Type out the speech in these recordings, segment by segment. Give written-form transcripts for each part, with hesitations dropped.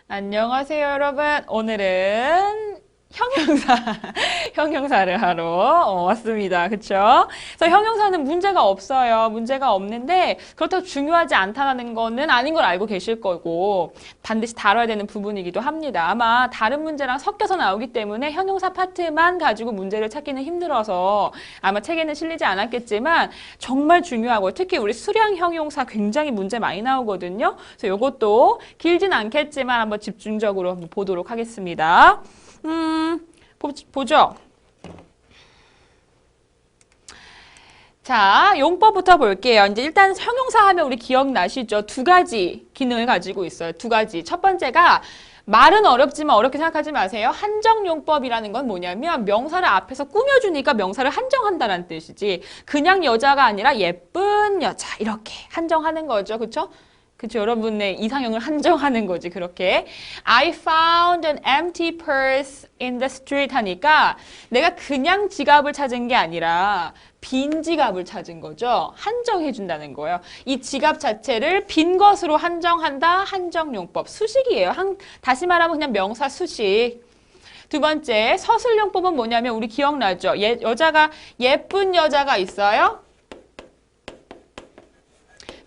안녕하세요, 여러분. 오늘은 형용사를 하러 왔습니다. 그쵸? 그래서 형용사는 문제가 없어요. 문제가 없는데, 그렇다고 중요하지 않다는 거는 아닌 걸 알고 계실 거고, 반드시 다뤄야 되는 부분이기도 합니다. 아마 다른 문제랑 섞여서 나오기 때문에 형용사 파트만 가지고 문제를 찾기는 힘들어서 아마 책에는 실리지 않았겠지만, 정말 중요하고, 특히 우리 수량 형용사 굉장히 문제 많이 나오거든요. 그래서 이것도 길진 않겠지만 한번 집중적으로 한번 보도록 하겠습니다. 보죠. 자, 용법부터 볼게요. 이제 일단 형용사 하면 우리 기억나시죠? 두 가지 기능을 가지고 있어요. 두 가지. 첫 번째가 말은 어렵지만 어렵게 생각하지 마세요. 한정용법이라는 건 뭐냐면 명사를 앞에서 꾸며주니까 명사를 한정한다는 뜻이지. 그냥 여자가 아니라 예쁜 여자 이렇게 한정하는 거죠. 그렇죠? 그쵸, 여러분의 이상형을 한정하는 거지, 그렇게. I found an empty purse in the street 하니까 내가 그냥 지갑을 찾은 게 아니라 빈 지갑을 찾은 거죠. 한정해준다는 거예요. 이 지갑 자체를 빈 것으로 한정한다, 한정용법. 수식이에요. 다시 말하면 그냥 명사 수식. 두 번째, 서술용법은 뭐냐면 우리 기억나죠? 여자가, 예쁜 여자가 있어요.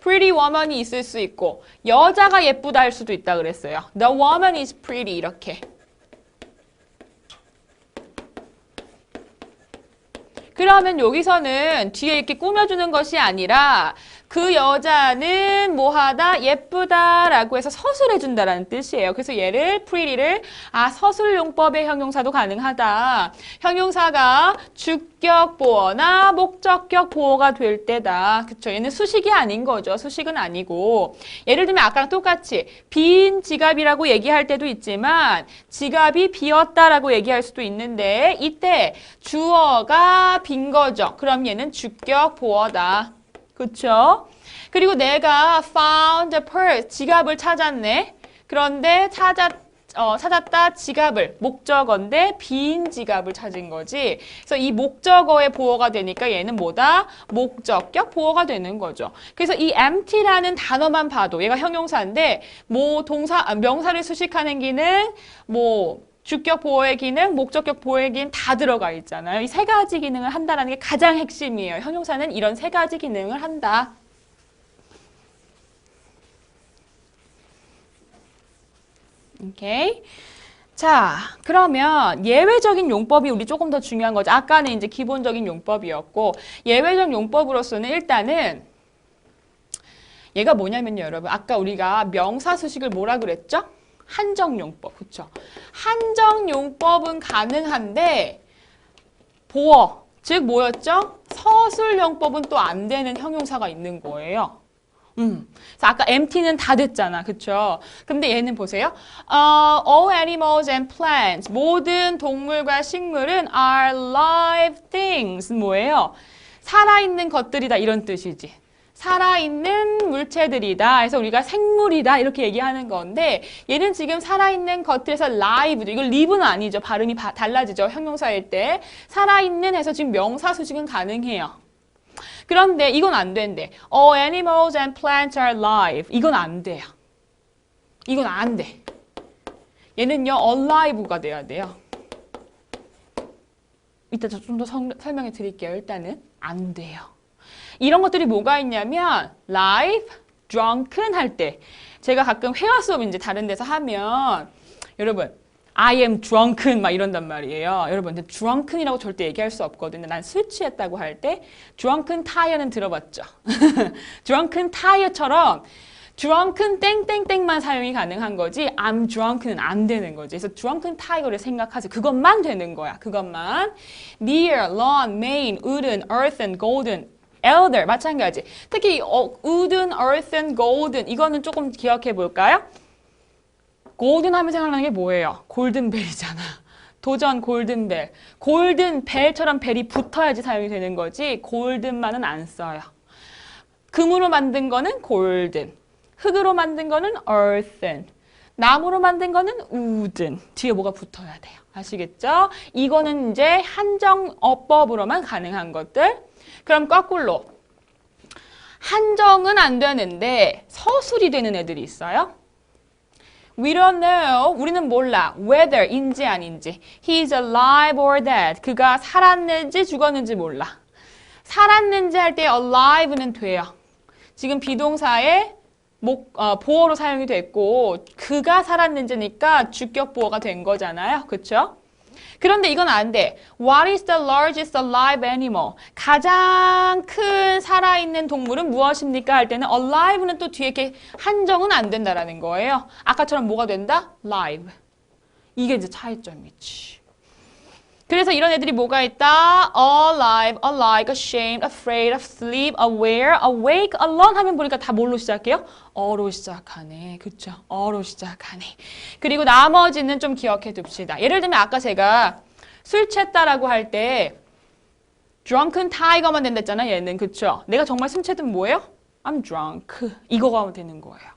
pretty woman이 있을 수 있고 여자가 예쁘다 할 수도 있다 그랬어요. The woman is pretty 이렇게. 그러면 여기서는 뒤에 이렇게 꾸며주는 것이 아니라 그 여자는 뭐하다? 예쁘다라고 해서 서술해준다라는 뜻이에요. 그래서 얘를 pretty를 서술용법의 형용사도 가능하다. 형용사가 주격 보어나 목적격 보어가 될 때다. 그쵸? 얘는 수식이 아닌 거죠. 수식은 아니고. 예를 들면 아까랑 똑같이 빈 지갑이라고 얘기할 때도 있지만 지갑이 비었다라고 얘기할 수도 있는데 이때 주어가 빈 거죠. 그럼 얘는 주격 보어다. 그쵸? 그리고 내가 found a purse, 지갑을 찾았네. 그런데 찾았다 지갑을, 목적어인데 빈 지갑을 찾은 거지. 그래서 이 목적어의 보어가 되니까 얘는 뭐다? 목적격 보어가 되는 거죠. 그래서 이 empty라는 단어만 봐도 얘가 형용사인데 명사를 수식하는 기능, 주격 보호의 기능, 목적격 보호의 기능 다 들어가 있잖아요. 이 세 가지 기능을 한다는 게 가장 핵심이에요. 형용사는 이런 세 가지 기능을 한다. 오케이. 자, 그러면 예외적인 용법이 우리 조금 더 중요한 거죠. 아까는 이제 기본적인 용법이었고 예외적 용법으로서는 일단은 얘가 뭐냐면요, 여러분. 아까 우리가 명사 수식을 뭐라 그랬죠? 한정용법, 그쵸? 한정용법은 가능한데 보어, 즉 뭐였죠? 서술용법은 또 안 되는 형용사가 있는 거예요. 그래서 아까 empty는 다 됐잖아, 그쵸? 근데 얘는 보세요. All animals and plants, 모든 동물과 식물은 are live things. 뭐예요? 살아있는 것들이다, 이런 뜻이지. 살아있는 물체들이다. 그래서 우리가 생물이다 이렇게 얘기하는 건데 얘는 지금 살아있는 것들에서 live죠. 이거 live는 아니죠. 발음이 달라지죠. 형용사일 때. 살아있는 해서 지금 명사 수식은 가능해요. 그런데 이건 안 된대. All animals and plants are live. 이건 안 돼요. 이건 안 돼. 얘는요. alive가 돼야 돼요. 이따 좀 더 설명해 드릴게요. 일단은 안 돼요. 이런 것들이 뭐가 있냐면 live, drunken 할 때 제가 가끔 회화 수업 이제 다른 데서 하면 여러분 I am drunken 막 이런단 말이에요. 여러분 근데 drunken이라고 절대 얘기할 수 없거든요. 난 술 취했다고 할 때 drunken tire는 들어봤죠. drunken tire처럼 drunken 땡땡땡만 사용이 가능한 거지 I'm drunken은 안 되는 거지. 그래서 drunken tire를 생각하세요. 그것만 되는 거야. 그것만. near, lawn, main, wooden, earthen, golden elder 마찬가지. 특히 wooden, earthen, golden 이거는 조금 기억해 볼까요? golden 하면 생각나는 게 뭐예요? 골든벨이잖아. 도전 골든벨. 골든벨처럼 벨이 붙어야지 사용이 되는 거지 골든만은 안 써요. 금으로 만든 거는 golden. 흙으로 만든 거는 earthen. 나무로 만든 거는 wooden. 뒤에 뭐가 붙어야 돼요. 아시겠죠? 이거는 이제 한정어법으로만 가능한 것들. 그럼 거꾸로 한정은 안 되는데 서술이 되는 애들이 있어요. We don't know. 우리는 몰라. whether인지 아닌지. He's alive or dead. 그가 살았는지 죽었는지 몰라. 살았는지 할 때 alive는 돼요. 지금 비동사에 보어로 사용이 됐고 그가 살았는지니까 주격 보어가 된 거잖아요. 그쵸? 그런데 이건 안 돼. What is the largest alive animal? 가장 큰 살아있는 동물은 무엇입니까? 할 때는 alive는 또 뒤에 이렇게 한정은 안 된다라는 거예요. 아까처럼 뭐가 된다? live. 이게 이제 차이점이지. 그래서 이런 애들이 뭐가 있다? alive, alike, ashamed, afraid, asleep, aware, awake, alone 하면 보니까 다 뭘로 시작해요? 어로 시작하네. 그쵸? 어로 시작하네. 그리고 나머지는 좀 기억해 둡시다. 예를 들면 아까 제가 술 취했다라고 할 때 drunken tiger만 된다했잖아 얘는. 그쵸? 내가 정말 술 취했던 뭐예요? I'm drunk. 이거가 하면 되는 거예요.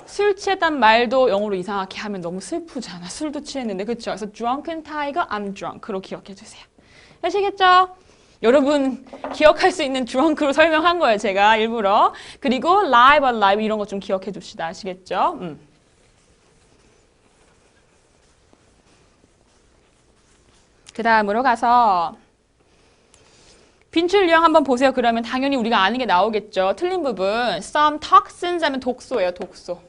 술 취했단 말도 영어로 이상하게 하면 너무 슬프잖아. 술도 취했는데. 그쵸? 그래서 drunken tiger, I'm drunk로 기억해 주세요. 아시겠죠? 여러분 기억할 수 있는 drunk로 설명한 거예요. 제가 일부러. 그리고 live, alive 이런 거 좀 기억해 줍시다. 아시겠죠? 그 다음으로 가서 빈출 유형 한번 보세요. 그러면 당연히 우리가 아는 게 나오겠죠. 틀린 부분. Some toxins 하면 독소예요. 독소.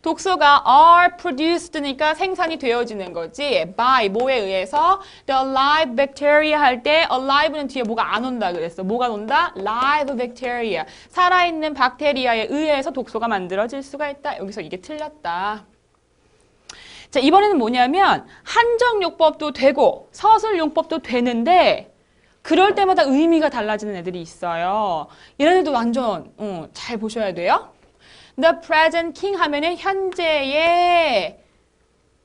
독소가 are produced니까 생산이 되어지는 거지. by 뭐에 의해서 the alive bacteria 할 때 alive는 뒤에 뭐가 안 온다 그랬어. 뭐가 온다? live bacteria. 살아있는 박테리아에 의해서 독소가 만들어질 수가 있다. 여기서 이게 틀렸다. 자, 이번에는 뭐냐면 한정용법도 되고 서술용법도 되는데 그럴 때마다 의미가 달라지는 애들이 있어요. 이런 애도 완전 잘 보셔야 돼요. The present king 하면은 현재의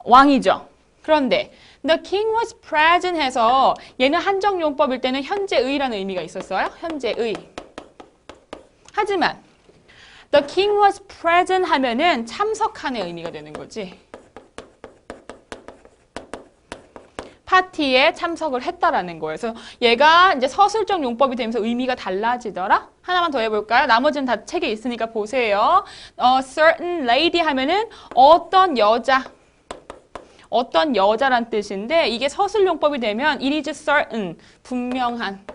왕이죠. 그런데 the king was present 해서 얘는 한정용법일 때는 현재의라는 의미가 있었어요. 현재의. 하지만 the king was present 하면은 참석하는 의미가 되는 거지. 파티에 참석을 했다라는 거예요. 그래서 얘가 이제 서술적 용법이 되면서 의미가 달라지더라. 하나만 더 해볼까요? 나머지는 다 책에 있으니까 보세요. certain lady 하면은 어떤 여자, 어떤 여자란 뜻인데 이게 서술 용법이 되면 it is certain, 분명한.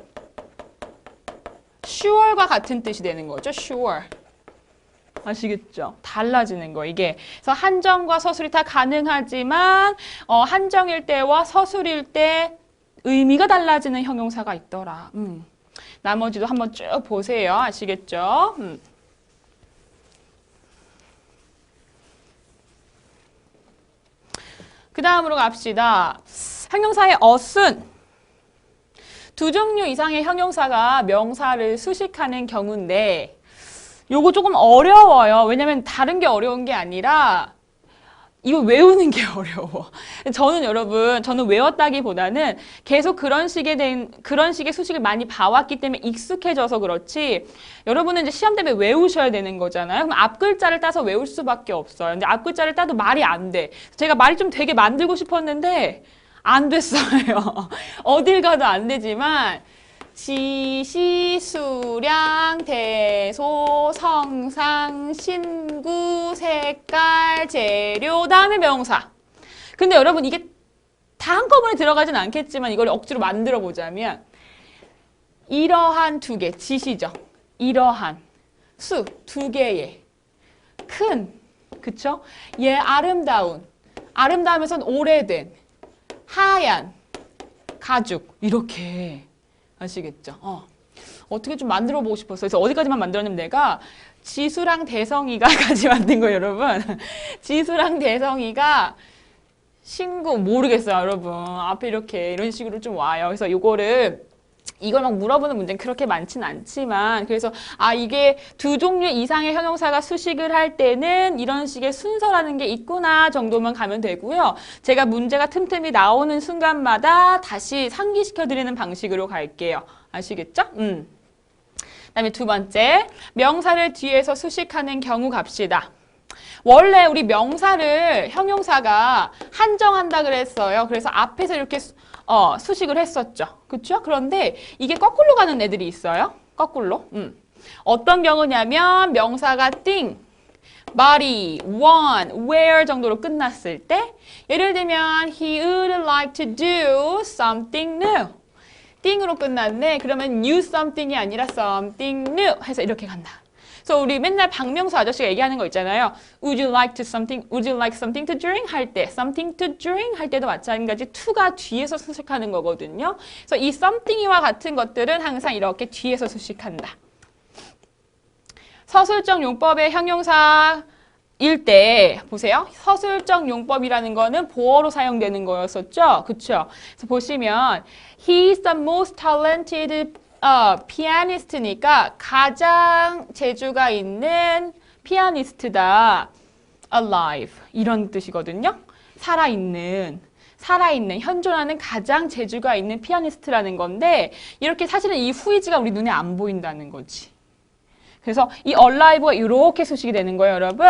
sure과 같은 뜻이 되는 거죠. sure. 아시겠죠? 달라지는 거 이게. 그래서 한정과 서술이 다 가능하지만 한정일 때와 서술일 때 의미가 달라지는 형용사가 있더라. 나머지도 한번 쭉 보세요. 아시겠죠? 그 다음으로 갑시다. 형용사의 어순. 두 종류 이상의 형용사가 명사를 수식하는 경우인데 요거 조금 어려워요. 왜냐면 다른 게 어려운 게 아니라 이거 외우는 게 어려워. 저는 외웠다기보다는 계속 그런 식의 수식을 많이 봐왔기 때문에 익숙해져서 그렇지. 여러분은 이제 시험 때문에 외우셔야 되는 거잖아요. 그럼 앞 글자를 따서 외울 수밖에 없어요. 근데 앞 글자를 따도 말이 안 돼. 제가 말이 좀 되게 만들고 싶었는데 안 됐어요. 어딜 가도 안 되지만 지시, 수량, 대소, 성상, 신구, 색깔, 재료, 다음에 명사. 근데 여러분 이게 다 한꺼번에 들어가진 않겠지만 이걸 억지로 만들어 보자면 이러한 두 개, 지시죠. 이러한, 수, 두 개의, 큰, 그쵸? 얘 아름다운, 아름다우면서는 오래된, 하얀, 가죽, 이렇게. 아시겠죠? 어떻게 좀 만들어 보고 싶었어요. 그래서 어디까지만 만들었냐면 내가 지수랑 대성이가 같이 만든 거예요, 여러분. 지수랑 대성이가 신구 모르겠어요, 여러분. 앞에 이렇게 이런 식으로 좀 와요. 그래서 이걸 막 물어보는 문제는 그렇게 많진 않지만 그래서 이게 두 종류 이상의 형용사가 수식을 할 때는 이런 식의 순서라는 게 있구나 정도만 가면 되고요. 제가 문제가 틈틈이 나오는 순간마다 다시 상기시켜 드리는 방식으로 갈게요. 아시겠죠? 그다음에 두 번째, 명사를 뒤에서 수식하는 경우 갑시다. 원래 우리 명사를 형용사가 한정한다 그랬어요. 그래서 앞에서 이렇게 수식을 했었죠. 그렇죠? 그런데 이게 거꾸로 가는 애들이 있어요. 거꾸로. 어떤 경우냐면 명사가 thing, body, want, where 정도로 끝났을 때 예를 들면 he would like to do something new. thing으로 끝났네. 그러면 new something이 아니라 something new 해서 이렇게 간다. 그래서 우리 맨날 박명수 아저씨가 얘기하는 거 있잖아요. Would you like something to drink? 할 때, something to drink 할 때도 마찬가지 to가 뒤에서 수식하는 거거든요. 그래서 이 something이와 같은 것들은 항상 이렇게 뒤에서 수식한다. 서술적 용법의 형용사일 때 보세요. 서술적 용법이라는 거는 보어로 사용되는 거였었죠. 그쵸? 그래서 보시면 He's the most talented 피아니스트니까 가장 재주가 있는 피아니스트다. alive 이런 뜻이거든요. 살아있는, 현존하는 가장 재주가 있는 피아니스트라는 건데 이렇게 사실은 이 후이즈가 우리 눈에 안 보인다는 거지. 그래서 이 alive가 이렇게 수식이 되는 거예요, 여러분.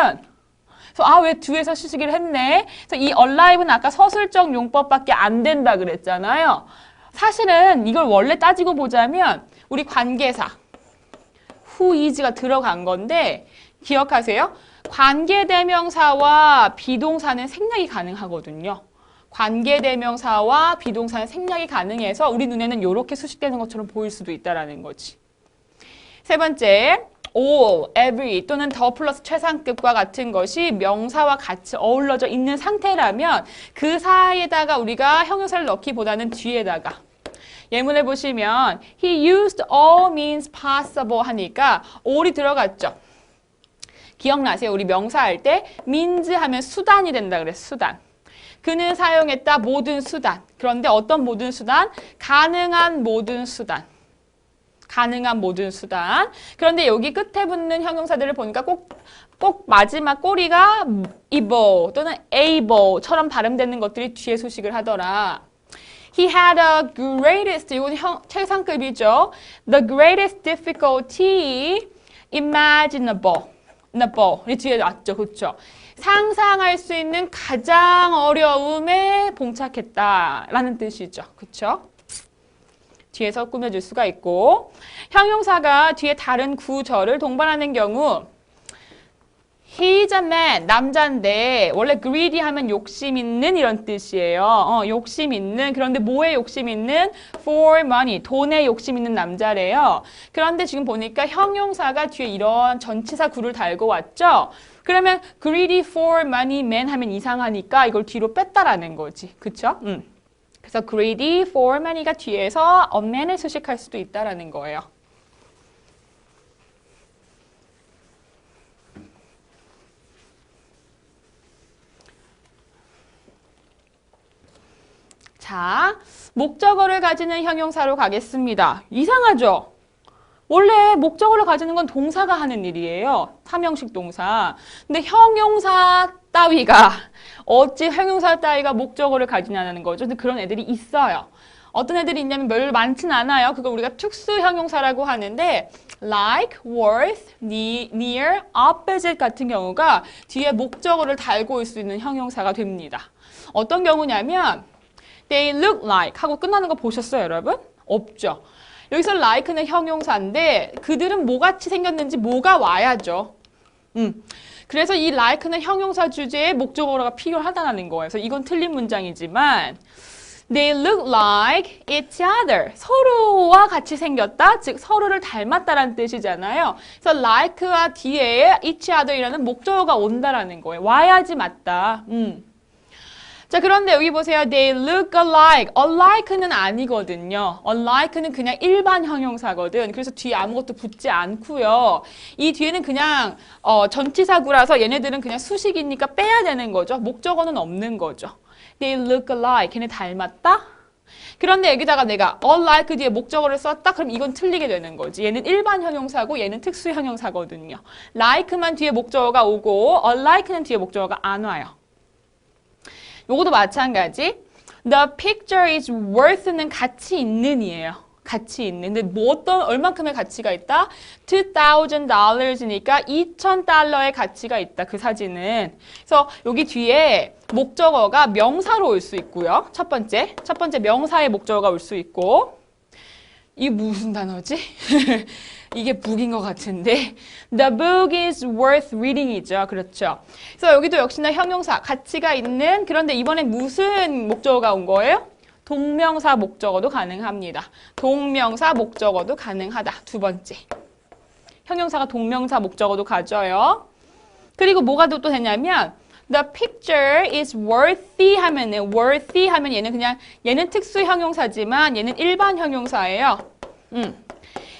그래서 왜 뒤에서 수식을 했네? 그래서 이 alive는 아까 서술적 용법밖에 안 된다 그랬잖아요. 사실은 이걸 원래 따지고 보자면 우리 관계사 who is가 들어간 건데 기억하세요? 관계대명사와 비동사는 생략이 가능하거든요. 관계대명사와 비동사는 생략이 가능해서 우리 눈에는 이렇게 수식되는 것처럼 보일 수도 있다는 거지. 세 번째, all, every 또는 더 플러스 최상급과 같은 것이 명사와 같이 어우러져 있는 상태라면 그 사이에다가 우리가 형용사를 넣기보다는 뒤에다가 예문을 보시면 he used all means possible 하니까 all이 들어갔죠. 기억나세요? 우리 명사할 때 means 하면 수단이 된다 그랬어. 수단. 그는 사용했다 모든 수단. 그런데 어떤 모든 수단? 가능한 모든 수단. 가능한 모든 수단. 그런데 여기 끝에 붙는 형용사들을 보니까 꼭 마지막 꼬리가 able 또는 able처럼 발음되는 것들이 뒤에 수식을 하더라. He had a greatest, 이건 최상급이죠. The greatest difficulty imaginable. 이 뒤에 왔죠. 그렇죠? 상상할 수 있는 가장 어려움에 봉착했다라는 뜻이죠. 그렇죠? 뒤에서 꾸며줄 수가 있고 형용사가 뒤에 다른 구절을 동반하는 경우 He's a man, 남자인데 원래 greedy 하면 욕심 있는 이런 뜻이에요. 욕심 있는, 그런데 뭐에 욕심 있는? For money, 돈에 욕심 있는 남자래요. 그런데 지금 보니까 형용사가 뒤에 이런 전치사 구를 달고 왔죠? 그러면 greedy for money man 하면 이상하니까 이걸 뒤로 뺐다라는 거지. 그쵸? 그래서 greedy for money가 뒤에서 a man을 수식할 수도 있다라는 거예요. 자, 목적어를 가지는 형용사로 가겠습니다. 이상하죠? 원래 목적어를 가지는 건 동사가 하는 일이에요. 삼형식 동사. 근데 형용사 따위가 어찌 형용사 따위가 목적어를 가지냐는 거죠. 근데 그런 애들이 있어요. 어떤 애들이 있냐면 별로 많진 않아요. 그걸 우리가 특수 형용사라고 하는데 like, worth, near, opposite 같은 경우가 뒤에 목적어를 달고 올 수 있는 형용사가 됩니다. 어떤 경우냐면 They look like 하고 끝나는 거 보셨어요, 여러분? 없죠. 여기서 like는 형용사인데 그들은 뭐같이 생겼는지 뭐가 와야죠. 그래서 이 like는 형용사 주제에 목적어가 필요하다는 거예요. 그래서 이건 틀린 문장이지만 They look like each other. 서로와 같이 생겼다, 즉 서로를 닮았다라는 뜻이잖아요. 그래서 like와 뒤에 each other이라는 목적어가 온다라는 거예요. 와야지 맞다. 자, 그런데 여기 보세요. They look alike. alike는 아니거든요. alike는 그냥 일반 형용사거든. 그래서 뒤에 아무것도 붙지 않고요. 이 뒤에는 그냥 전치사구라서 얘네들은 그냥 수식이니까 빼야 되는 거죠. 목적어는 없는 거죠. They look alike. 걔네 닮았다? 그런데 여기다가 내가 alike 뒤에 목적어를 썼다? 그럼 이건 틀리게 되는 거지. 얘는 일반 형용사고 얘는 특수 형용사거든요. like만 뒤에 목적어가 오고 alike는 뒤에 목적어가 안 와요. 요것도 마찬가지. The picture is worth는 가치 있는이에요. 가치 있는. 근데 뭐 어떤 얼만큼의 가치가 있다? $2,000이니까 $2,000의 가치가 있다. 그 사진은. 그래서 여기 뒤에 목적어가 명사로 올 수 있고요. 첫 번째 명사의 목적어가 올 수 있고. 이게 무슨 단어지? 이게 book인 것 같은데 The book is worth reading이죠. 그렇죠. 그래서 여기도 역시나 형용사 가치가 있는 그런데 이번엔 무슨 목적어가 온 거예요? 동명사 목적어도 가능합니다. 동명사 목적어도 가능하다. 두 번째. 형용사가 동명사 목적어도 가져요. 그리고 뭐가 또 되냐면 The picture is worthy 하면은 worthy 하면 얘는 특수 형용사지만 얘는 일반 형용사예요.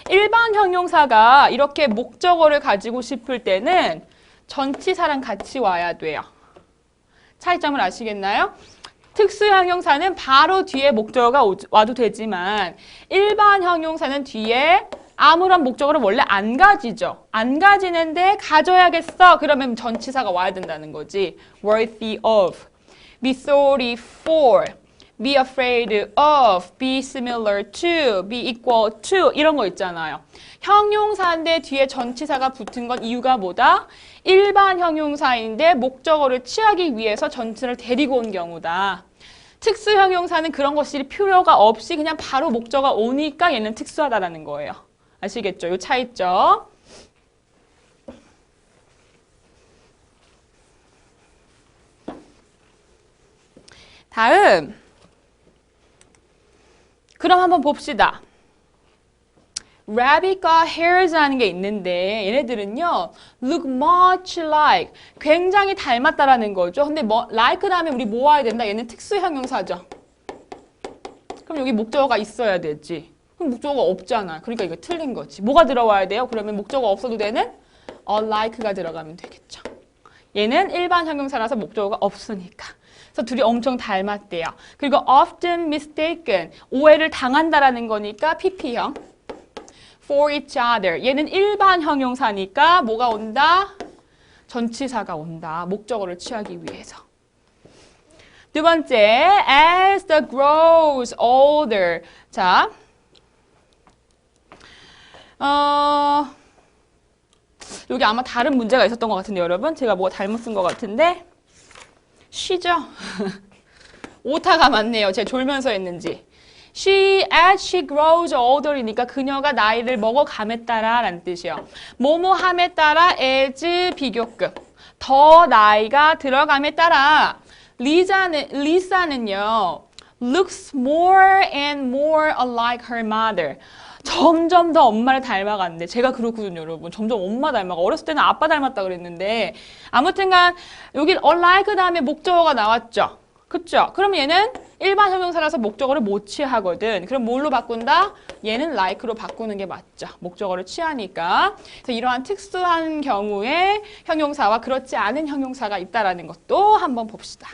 일반 형용사가 이렇게 목적어를 가지고 싶을 때는 전치사랑 같이 와야 돼요. 차이점을 아시겠나요? 특수 형용사는 바로 뒤에 목적어가 와도 되지만 일반 형용사는 뒤에 아무런 목적어를 원래 안 가지죠. 안 가지는데 가져야겠어. 그러면 전치사가 와야 된다는 거지. worthy of, be sorry for, be afraid of, be similar to, be equal to 이런 거 있잖아요. 형용사인데 뒤에 전치사가 붙은 건 이유가 뭐다? 일반 형용사인데 목적어를 취하기 위해서 전치사를 데리고 온 경우다. 특수 형용사는 그런 것이 필요가 없이 그냥 바로 목적어가 오니까 얘는 특수하다라는 거예요. 아시겠죠? 이 차이점. 다음. 그럼 한번 봅시다. Rabbit과 hares라는 게 있는데 얘네들은요. look much like. 굉장히 닮았다라는 거죠. 근데 like 다음에 우리 뭐 와야 된다? 얘는 특수 형용사죠. 그럼 여기 목적어가 있어야 되지. 그럼 목적어가 없잖아. 그러니까 이거 틀린 거지. 뭐가 들어와야 돼요? 그러면 목적어 없어도 되는 like가 들어가면 되겠죠. 얘는 일반 형용사라서 목적어가 없으니까. 그래서 둘이 엄청 닮았대요. 그리고 often mistaken, 오해를 당한다라는 거니까 PP형. for each other, 얘는 일반 형용사니까 뭐가 온다? 전치사가 온다. 목적어를 취하기 위해서. 두 번째, as the grows older. 자, 여기 아마 다른 문제가 있었던 것 같은데 여러분 제가 뭐가 잘못 쓴 것 같은데 쉬죠? 오타가 맞네요. 제가 졸면서 했는지. as she grows older이니까 그녀가 나이를 먹어감에 따라 라는 뜻이요. 뭐뭐함에 따라 as 비교급 더 나이가 들어감에 따라 리사는요 looks more and more alike her mother. 점점 더 엄마를 닮아갔는데 제가 그렇거든요 여러분. 점점 엄마 닮아가. 어렸을 때는 아빠 닮았다 그랬는데 아무튼간 여기 alike 다음에 목적어가 나왔죠. 그쵸? 그럼 얘는 일반 형용사라서 목적어를 못 취하거든. 그럼 뭘로 바꾼다? 얘는 like로 바꾸는 게 맞죠. 목적어를 취하니까. 그래서 이러한 특수한 경우에 형용사와 그렇지 않은 형용사가 있다는 것도 한번 봅시다.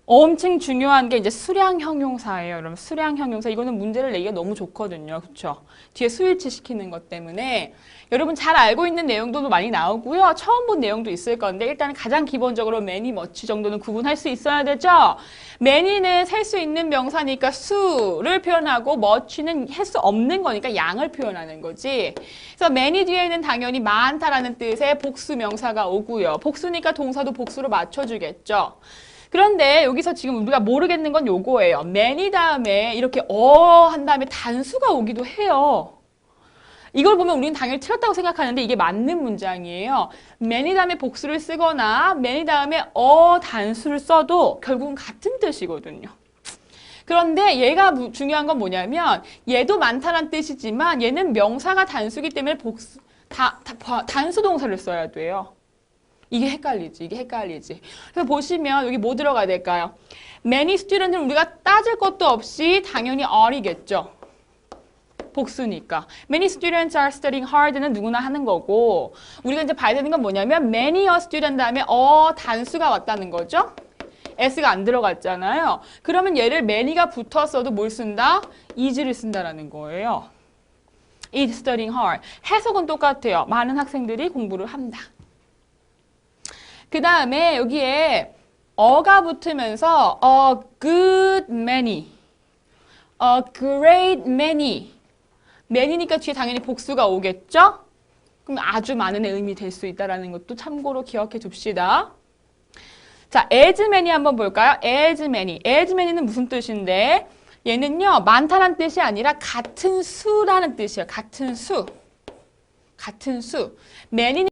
엄청 중요한 게 이제 수량 형용사예요. 여러분 수량 형용사 이거는 문제를 내기가 너무 좋거든요. 그렇죠? 뒤에 수일치 시키는 것 때문에 여러분 잘 알고 있는 내용도 많이 나오고요. 처음 본 내용도 있을 건데 일단 가장 기본적으로 many, much 정도는 구분할 수 있어야 되죠. many는 셀 수 있는 명사니까 수를 표현하고 much는 할 수 없는 거니까 양을 표현하는 거지. 그래서 many 뒤에는 당연히 많다라는 뜻의 복수 명사가 오고요. 복수니까 동사도 복수로 맞춰주겠죠. 그런데 여기서 지금 우리가 모르겠는 건 요거예요. many 다음에 이렇게 한 다음에 단수가 오기도 해요. 이걸 보면 우리는 당연히 틀렸다고 생각하는데 이게 맞는 문장이에요. many 다음에 복수를 쓰거나 many 다음에 단수를 써도 결국은 같은 뜻이거든요. 그런데 얘가 중요한 건 뭐냐면 얘도 많다는 뜻이지만 얘는 명사가 단수기 때문에 단수 동사를 써야 돼요. 이게 헷갈리지. 그래서 보시면 여기 뭐 들어가야 될까요? Many student은 우리가 따질 것도 없이 당연히 are이겠죠. 복수니까. Many students are studying hard는 누구나 하는 거고 우리가 이제 봐야 되는 건 뭐냐면 many a student 다음에 단수가 왔다는 거죠. s가 안 들어갔잖아요. 그러면 얘를 many가 붙었어도 뭘 쓴다? is를 쓴다라는 거예요. is studying hard. 해석은 똑같아요. 많은 학생들이 공부를 한다. 그 다음에 여기에 어가 붙으면서 a good many, a great many. many니까 뒤에 당연히 복수가 오겠죠? 그럼 아주 많은 의미 될 수 있다는 것도 참고로 기억해 줍시다. 자, as many 한번 볼까요? as many. as many는 무슨 뜻인데? 얘는요, 많다는 뜻이 아니라 같은 수라는 뜻이에요. 같은 수. 같은 수. many는